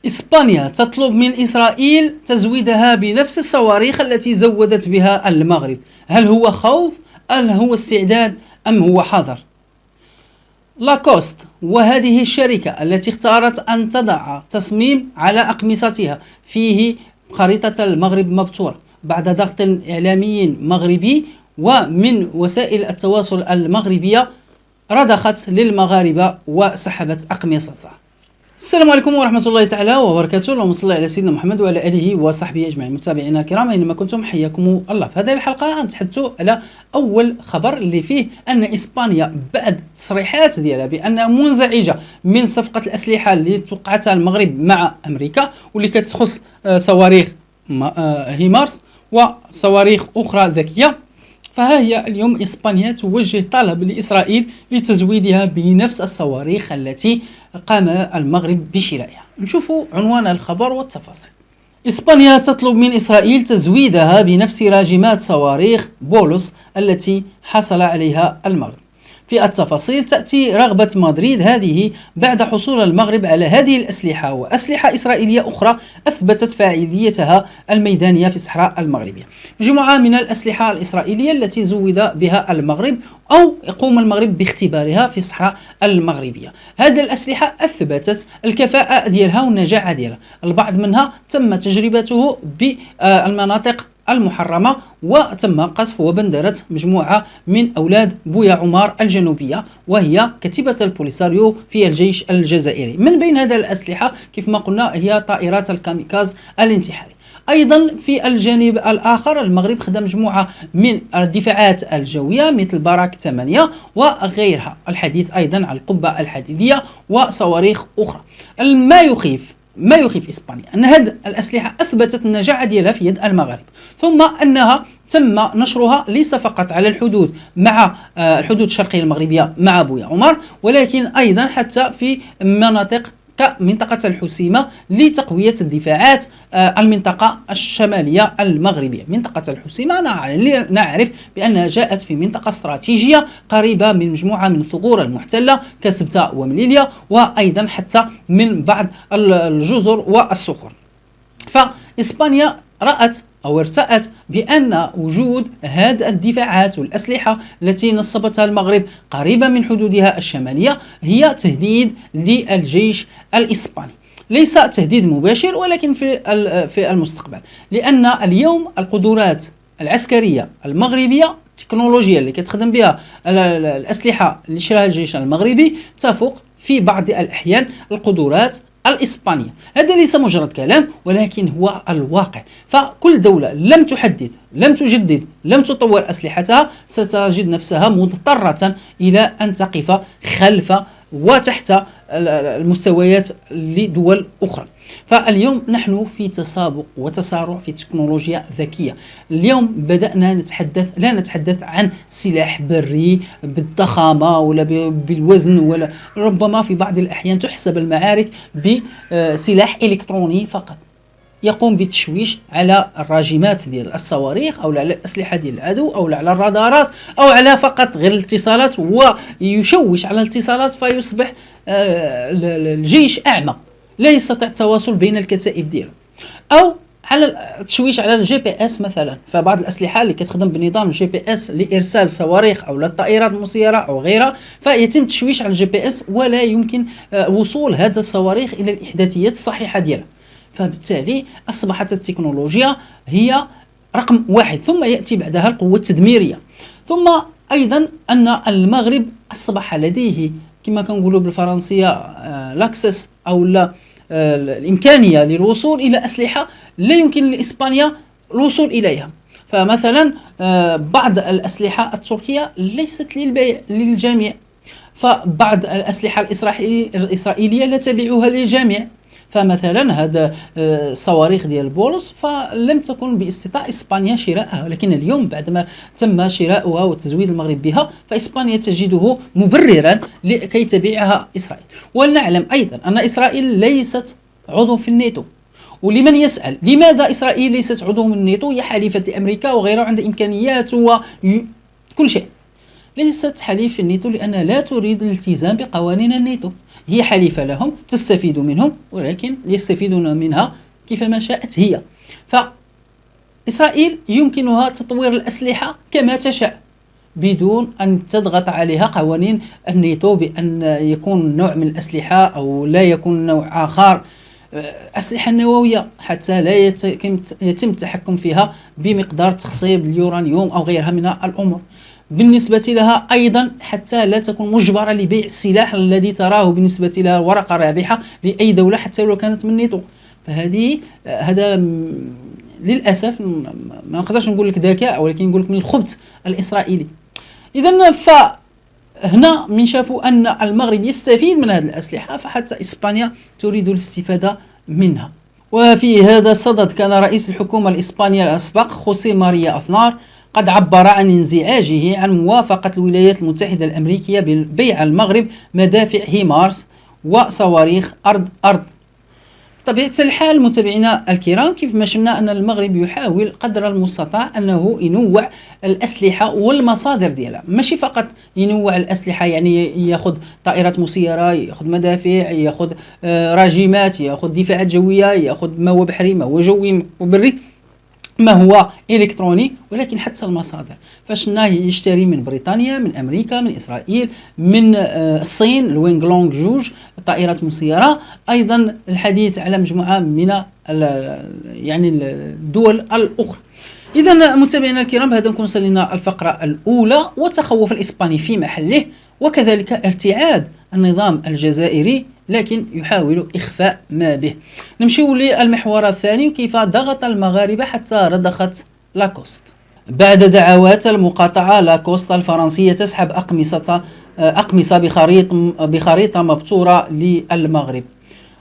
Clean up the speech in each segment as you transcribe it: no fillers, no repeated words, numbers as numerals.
إسبانيا تطلب من إسرائيل تزويدها بنفس الصواريخ التي زودت بها المغرب. هل هو خوف؟ هل هو استعداد؟ أم هو حذر؟ لاكوست، وهذه الشركة التي اختارت أن تضع تصميم على أقمصتها فيه خريطة المغرب مبتورة بعد ضغط إعلامي مغربي ومن وسائل التواصل المغربية، رضخت للمغاربة وسحبت أقمصتها. السلام عليكم ورحمة الله تعالى وبركاته. اللهم صل على سيدنا محمد وعلى آله وصحبه أجمعين. متابعينا الكرام أينما كنتم حياكم الله. في هذه الحلقة نتحدث على أول خبر اللي فيه أن إسبانيا بعد تصريحات ديالها بأنها منزعجة من صفقة الأسلحة اللي توقعتها المغرب مع أمريكا واللي كتخص صواريخ هيمارس وصواريخ أخرى ذكية، فها هي اليوم إسبانيا توجه طلب لإسرائيل لتزويدها بنفس الصواريخ التي قام المغرب بشرائها. نشوفوا عنوان الخبر والتفاصيل. إسبانيا تطلب من إسرائيل تزويدها بنفس راجمات صواريخ بولوس التي حصل عليها المغرب. في التفاصيل تأتي رغبة مدريد هذه بعد حصول المغرب على هذه الأسلحة وأسلحة إسرائيلية أخرى أثبتت فاعليتها الميدانية في الصحراء المغربية. مجموعة من الأسلحة الإسرائيلية التي زود بها المغرب أو يقوم المغرب باختبارها في الصحراء المغربية. هذه الأسلحة أثبتت الكفاءة ديالها والنجاعة ديالها. البعض منها تم تجربته بالمناطق المحرمة وتم قصف وبندرة مجموعة من أولاد بويا عمار الجنوبية وهي كتيبة البوليساريو في الجيش الجزائري. من بين هذه الأسلحة كيف ما قلنا هي طائرات الكاميكاز الانتحاري. أيضا في الجانب الآخر المغرب خدم مجموعة من الدفاعات الجوية مثل باراك 8 وغيرها، الحديث أيضا عن القبة الحديدية وصواريخ أخرى. ما يخيف إسبانيا أن هذه الأسلحة أثبتت النجاعة ديالها في يد المغرب، ثم أنها تم نشرها ليس فقط على الحدود مع الحدود الشرقية المغربية مع بويا عمر، ولكن أيضا حتى في مناطق كمنطقة الحسيمة لتقوية الدفاعات المنطقة الشمالية المغربية. منطقة الحسيمة نعرف بأنها جاءت في منطقة استراتيجية قريبة من مجموعة من الثغور المحتلة كسبتة ومليليا وأيضا حتى من بعض الجزر والصخور. فإسبانيا رأت أو ارتأت بأن وجود هذه الدفاعات والأسلحة التي نصبتها المغرب قريبة من حدودها الشمالية هي تهديد للجيش الإسباني. ليس تهديد مباشر ولكن في المستقبل، لأن اليوم القدرات العسكرية المغربية التكنولوجيا اللي كتخدم بها الأسلحة اللي شراها الجيش المغربي تفوق في بعض الأحيان القدرات الإسبانية. هذا ليس مجرد كلام ولكن هو الواقع. فكل دولة لم تحدث، لم تجدد، لم تطور أسلحتها ستجد نفسها مضطرة إلى أن تقف خلف وتحت المستويات لدول أخرى. فاليوم نحن في تسابق وتسارع في تكنولوجيا ذكية. اليوم بدأنا لا نتحدث عن سلاح بري بالضخامة ولا بالوزن، ولا ربما في بعض الأحيان تحسب المعارك بسلاح إلكتروني فقط يقوم بالتشويش على الراجمات ديال الصواريخ أو على الأسلحة ديال العدو أو على الرادارات أو على فقط غير الاتصالات، ويشوش على الاتصالات فيصبح الجيش أعمى لا يستطيع التواصل بين الكتائب ديالو، أو على التشويش على الجي بي اس مثلا. فبعض الأسلحة اللي كتخدم بنظام الجي بي اس لإرسال صواريخ أو للطائرات المسيرة أو غيرها فيتم التشويش على الجي بي اس ولا يمكن وصول هذا الصواريخ إلى الإحداثيات الصحيحة ديالها. فبالتالي أصبحت التكنولوجيا هي رقم واحد، ثم يأتي بعدها القوة التدميرية. ثم أيضا أن المغرب أصبح لديه كما كنقولوا بالفرنسية لاكسس أو الإمكانية للوصول إلى أسلحة لا يمكن لإسبانيا الوصول إليها. فمثلا بعض الأسلحة التركية ليست للبيع للجميع، فبعض الأسلحة الإسرائيلية لا تبيعها للجميع. فمثلا هذا صواريخ ديال بولس فلم تكن باستطاعة إسبانيا شرائها، لكن اليوم بعدما تم شراؤها وتزويد المغرب بها فإسبانيا تجده مبررا لكي تبيعها إسرائيل. ولنعلم أيضا أن إسرائيل ليست عضو في الناتو. ولمن يسأل لماذا إسرائيل ليست عضو من الناتو، هي حليفة لأمريكا وغيرها عندها إمكانيات وكل شيء. ليست حليف الناتو لأنها لا تريد الالتزام بقوانين الناتو. هي حليفة لهم تستفيد منهم، ولكن يستفيدون منها كيفما شاءت هي. فإسرائيل يمكنها تطوير الأسلحة كما تشاء بدون أن تضغط عليها قوانين الناتو بأن يكون نوع من الأسلحة أو لا يكون نوع آخر. أسلحة نووية حتى لا يتم التحكم فيها بمقدار تخصيب اليورانيوم أو غيرها من الأمور. بالنسبة لها أيضا حتى لا تكون مجبرة لبيع السلاح الذي تراه بالنسبة لها ورقة رابحة لأي دولة حتى لو كانت من ناتو. هذا للأسف ما نقدرش نقول لك ذكاء، ولكن نقول لك من الخبث الإسرائيلي. إذا فهنا من شافوا أن المغرب يستفيد من هذه الأسلحة، فحتى إسبانيا تريد الاستفادة منها. وفي هذا الصدد كان رئيس الحكومة الإسبانية الأسبق خوسيه ماريا أزنار قد عبر عن انزعاجه عن موافقة الولايات المتحدة الأمريكية ببيع المغرب مدافع هيمارس وصواريخ أرض. بطبيعة الحال متابعينا الكرام، كيف ما شفنا أن المغرب يحاول قدر المستطاع أنه ينوع الأسلحة والمصادر ديالها، ماشي فقط ينوع الأسلحة يعني يأخذ طائرات مسيرة، يأخذ مدافع، يأخذ راجمات، يأخذ دفاعات جوية، يأخذ ما هو بحري، ما هو جوي وبري، ما هو إلكتروني، ولكن حتى المصادر. فشنا يشتري من بريطانيا، من أمريكا، من إسرائيل، من الصين الوينغ لونغ جوج طائرات مسيرة، أيضا الحديث على مجموعة من يعني الدول الأخرى. إذا متابعينا الكرام، بهذا نكون وصلنا الفقرة الأولى، والتخوف الإسباني في محله، وكذلك ارتعاد النظام الجزائري لكن يحاول إخفاء ما به. نمشيو للمحور الثاني، كيف ضغط المغاربة حتى رضخت لاكوست. بعد دعوات المقاطعة، لاكوست الفرنسية تسحب أقمصة بخريطة مبتورة للمغرب.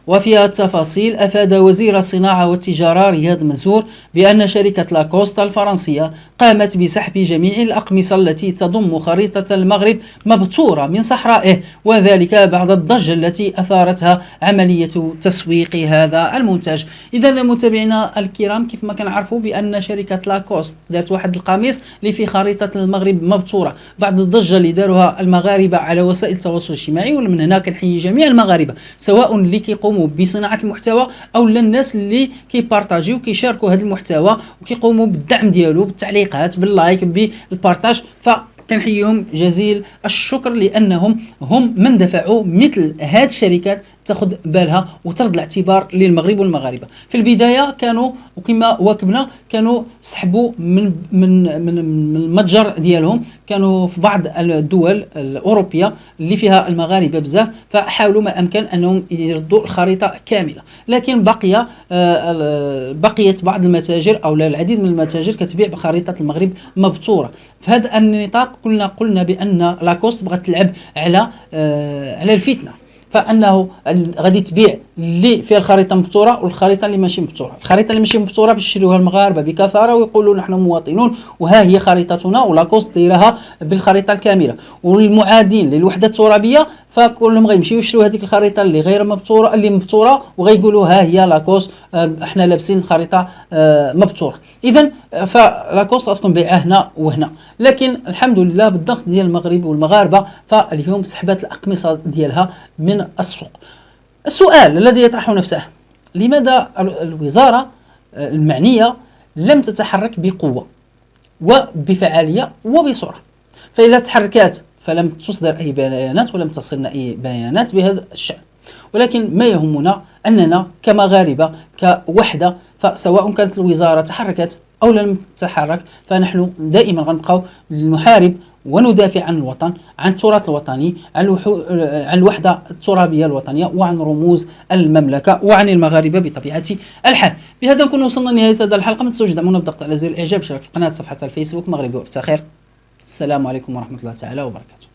وفيها التفاصيل، أفاد وزير الصناعة والتجارة رياض منصور بأن شركة لاكوست الفرنسية قامت بسحب جميع الأقمصة التي تضم خريطة المغرب مبتورة من صحرائه، وذلك بعد الضجة التي أثارتها عملية تسويق هذا المنتج. إذا متابعينا الكرام، كيف ما كنعرفوا بأن شركة لاكوست دارت واحد القميص اللي في خريطة المغرب مبتورة بعد الضجة اللي داروها المغاربة على وسائل التواصل الاجتماعي. ومن هنا كنحيي جميع المغاربة، سواء اللي كيقوموا بصناعة المحتوى أو الناس اللي كيبارطاجيو كيشاركوا هذا المحتوى وكيقوموا بالدعم ديالو بالتعليقات باللايك بالبارطاج. فكنحييهم جزيل الشكر، لأنهم هم من دفعوا مثل هذه الشركات تاخذ بالها وترد الاعتبار للمغرب والمغاربه. في البدايه كانوا وكما واكبنا كانوا سحبوا من المتجر ديالهم، كانوا في بعض الدول الاوروبيه اللي فيها المغاربه بزاف، فحاولوا ما امكن انهم يردوا الخريطه كامله. لكن بقيت بعض المتاجر او العديد من المتاجر كتبيع بخريطه المغرب مبتوره. في هذا النطاق قلنا بان لاكوست بغات تلعب على الفتنه، فانه غادي تبيع اللي فيها الخريطه مبتوره والخريطه اللي ماشي مبتوره. الخريطه اللي ماشي مبتوره بيشريوها المغاربه بكثره ويقولوا نحن مواطنون وها هي خريطتنا، ولاكوست دايرها بالخريطه الكامله. والمعادين للوحده الترابيه فكلهم غيمشيو يشريو هذيك الخريطه اللي غير مبتوره اللي مبتوره وغيقولوا ها هي لاكوست، احنا لابسين خريطه مبتوره. اذا فلاكوست غتكون بيعها هنا وهنا. لكن الحمد لله بالضغط ديال المغرب والمغاربه فاليوم سحبت الاقمصه ديالها من السوق. السؤال الذي يطرح نفسه، لماذا الوزارة المعنية لم تتحرك بقوة وبفعالية وبسرعة؟ فإذا تحركت فلم تصدر أي بيانات ولم تصلنا أي بيانات بهذا الشأن. ولكن ما يهمنا أننا كمغاربة كوحدة، فسواء كانت الوزارة تحركت أو لم تتحرك فنحن دائما غنبقاو نحارب وندافع عن الوطن، عن التراث الوطني، عن الوحدة الترابية الوطنية، وعن رموز المملكة، وعن المغاربة بطبيعة الحال. بهذا نكون وصلنا لنهاية هذه الحلقة. ما تنسوش دعمونا بالضغط على زر الإعجاب، اشتراك في القناة، صفحة الفيسبوك مغربي وقت خير. السلام عليكم ورحمة الله تعالى وبركاته.